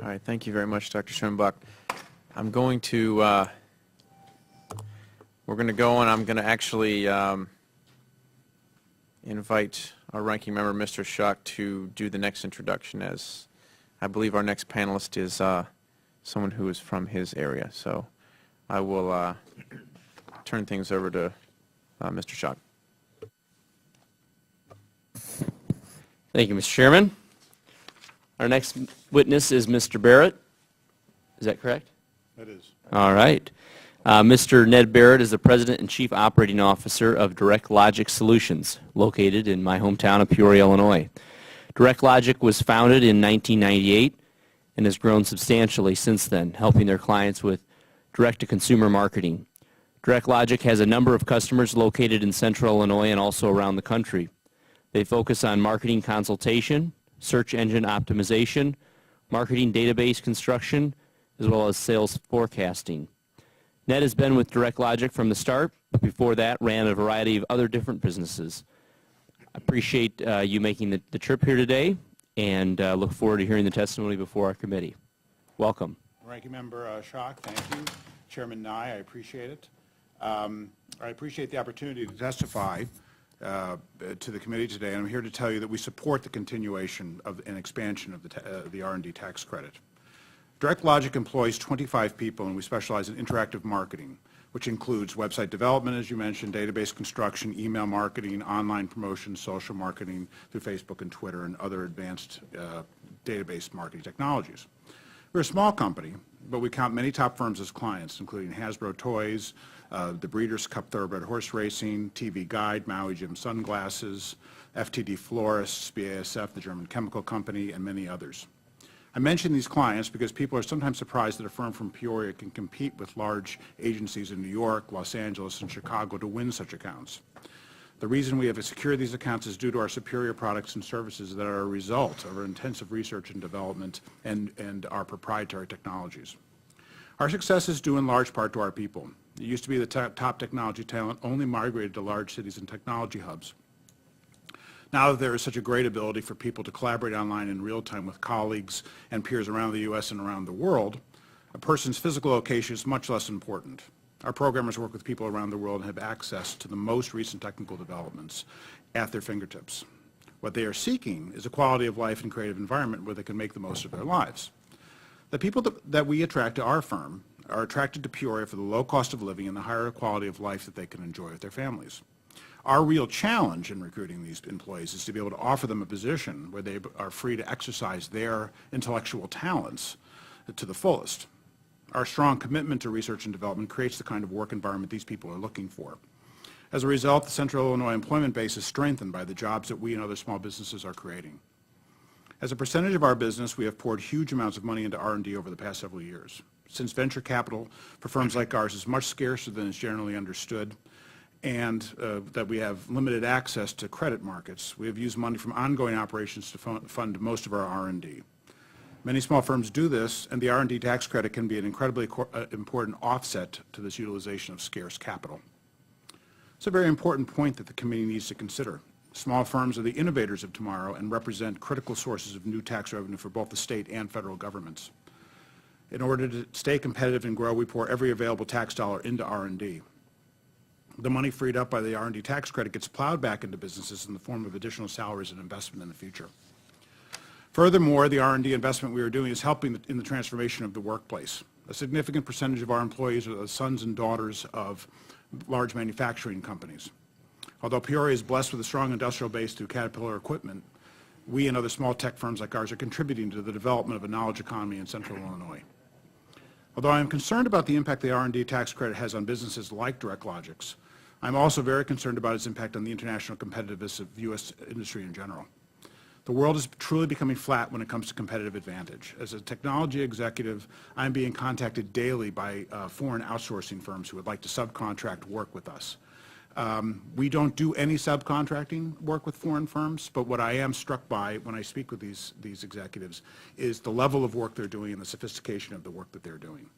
All right, thank you very much, Dr. Schoenbach. I'm going to, we're going to go and I'm going to actually invite our ranking member, Mr. Schock, to do the next introduction, as I believe our next panelist is someone who is from his area. So I will turn things over to Mr. Schock. Thank you, Mr. Chairman. Our next witness is Mr. Barrett. Is that correct? That is. All right. Mr. Ned Barrett is the President and Chief Operating Officer of Direct Logic Solutions, located in my hometown of Peoria, Illinois. Direct Logic was founded in 1998 and has grown substantially since then, helping their clients with direct-to-consumer marketing. Direct Logic has a number of customers located in central Illinois and also around the country. They focus on marketing consultation, search engine optimization, marketing database construction, as well as sales forecasting. Ned has been with Direct Logic from the start, but before that ran a variety of other different businesses. I appreciate you making the trip here today and look forward to hearing the testimony before our committee. Welcome. Ranking Member Schock, thank you. Chairman Nye, I appreciate it. I appreciate the opportunity to testify to the committee today, and I'm here to tell you that we support the continuation of and expansion of the R&D tax credit. Direct Logic employs 25 people, and we specialize in interactive marketing, which includes website development, as you mentioned, database construction, email marketing, online promotion, social marketing through Facebook and Twitter, and other advanced database marketing technologies. We're a small company, but we count many top firms as clients, including Hasbro Toys, the Breeders' Cup Thoroughbred Horse Racing, TV Guide, Maui Jim Sunglasses, FTD Florists, BASF, the German Chemical Company, and many others. I mention these clients because people are sometimes surprised that a firm from Peoria can compete with large agencies in New York, Los Angeles, and Chicago to win such accounts. The reason we have secured these accounts is due to our superior products and services that are a result of our intensive research and development and our proprietary technologies. Our success is due in large part to our people. It used to be the top technology talent only migrated to large cities and technology hubs. Now that there is such a great ability for people to collaborate online in real time with colleagues and peers around the U.S. and around the world, a person's physical location is much less important. Our programmers work with people around the world and have access to the most recent technical developments at their fingertips. What they are seeking is a quality of life and creative environment where they can make the most of their lives. The people that we attract to our firm are attracted to Peoria for the low cost of living and the higher quality of life that they can enjoy with their families. Our real challenge in recruiting these employees is to be able to offer them a position where they are free to exercise their intellectual talents to the fullest. Our strong commitment to research and development creates the kind of work environment these people are looking for. As a result, the Central Illinois employment base is strengthened by the jobs that we and other small businesses are creating. As a percentage of our business, we have poured huge amounts of money into R&D over the past several years. Since venture capital for firms like ours is much scarcer than is generally understood, and that we have limited access to credit markets, we have used money from ongoing operations to fund most of our R&D. Many small firms do this, and the R&D tax credit can be an incredibly important offset to this utilization of scarce capital. It's a very important point that the committee needs to consider. Small firms are the innovators of tomorrow and represent critical sources of new tax revenue for both the state and federal governments. In order to stay competitive and grow, we pour every available tax dollar into R&D. The money freed up by the R&D tax credit gets plowed back into businesses in the form of additional salaries and investment in the future. Furthermore, the R&D investment we are doing is helping in the transformation of the workplace. A significant percentage of our employees are the sons and daughters of large manufacturing companies. Although Peoria is blessed with a strong industrial base through Caterpillar equipment, we and other small tech firms like ours are contributing to the development of a knowledge economy in central Illinois. Although I am concerned about the impact the R&D tax credit has on businesses like Direct Logic's, I'm also very concerned about its impact on the international competitiveness of U.S. industry in general. The world is truly becoming flat when it comes to competitive advantage. As a technology executive, I'm being contacted daily by foreign outsourcing firms who would like to subcontract work with us. We don't do any subcontracting work with foreign firms, but what I am struck by when I speak with these executives is the level of work they're doing and the sophistication of the work that they're doing.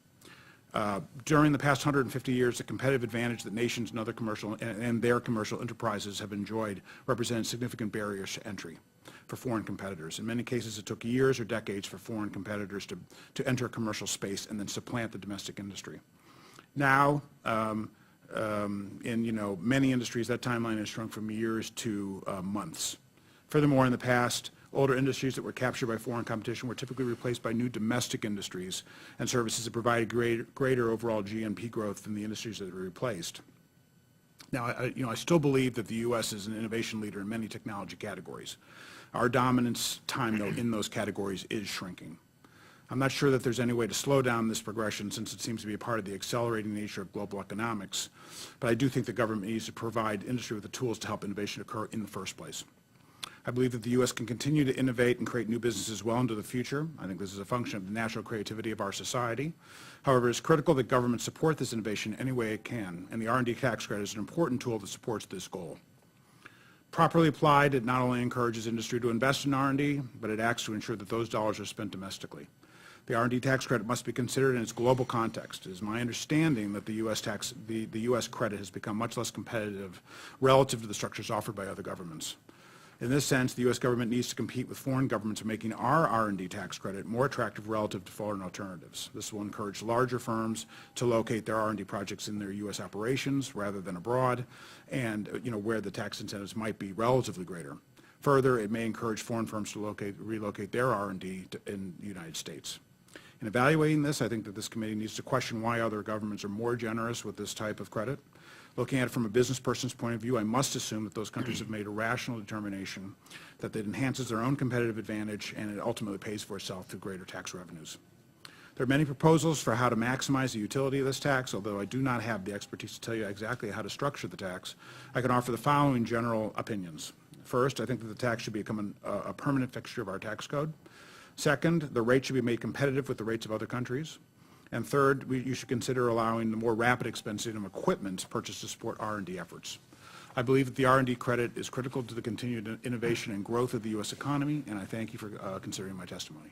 During the past 150 years, the competitive advantage that nations and other commercial and their commercial enterprises have enjoyed represents significant barriers to entry. for foreign competitors. In many cases, it took years or decades for foreign competitors to enter a commercial space and then supplant the domestic industry. Now, in many industries, that timeline has shrunk from years to months. Furthermore, in the past, older industries that were captured by foreign competition were typically replaced by new domestic industries and services that provided greater overall GNP growth than the industries that were replaced. Now, I still believe that the U.S. is an innovation leader in many technology categories. Our dominance time, though, in those categories is shrinking. I'm not sure that there's any way to slow down this progression since it seems to be a part of the accelerating nature of global economics, but I do think the government needs to provide industry with the tools to help innovation occur in the first place. I believe that the U.S. can continue to innovate and create new businesses well into the future. I think this is a function of the natural creativity of our society. However, it's critical that government support this innovation any way it can, and the R&D tax credit is an important tool that supports this goal. Properly applied, it not only encourages industry to invest in R&D, but it acts to ensure that those dollars are spent domestically. The R&D tax credit must be considered in its global context. It is my understanding that the U.S. credit has become much less competitive relative to the structures offered by other governments. In this sense, the U.S. government needs to compete with foreign governments in making our R&D tax credit more attractive relative to foreign alternatives. This will encourage larger firms to locate their R&D projects in their U.S. operations rather than abroad, and where the tax incentives might be relatively greater. Further, it may encourage foreign firms to relocate their R&D in the United States. In evaluating this, I think that this committee needs to question why other governments are more generous with this type of credit. Looking at it from a business person's point of view, I must assume that those countries have made a rational determination that it enhances their own competitive advantage and it ultimately pays for itself through greater tax revenues. There are many proposals for how to maximize the utility of this tax, although I do not have the expertise to tell you exactly how to structure the tax. I can offer the following general opinions. First, I think that the tax should become a permanent fixture of our tax code. Second, the rate should be made competitive with the rates of other countries. And third, you should consider allowing the more rapid expensing of equipment purchased to support R&D efforts. I believe that the R&D credit is critical to the continued innovation and growth of the U.S. economy, and I thank you for considering my testimony.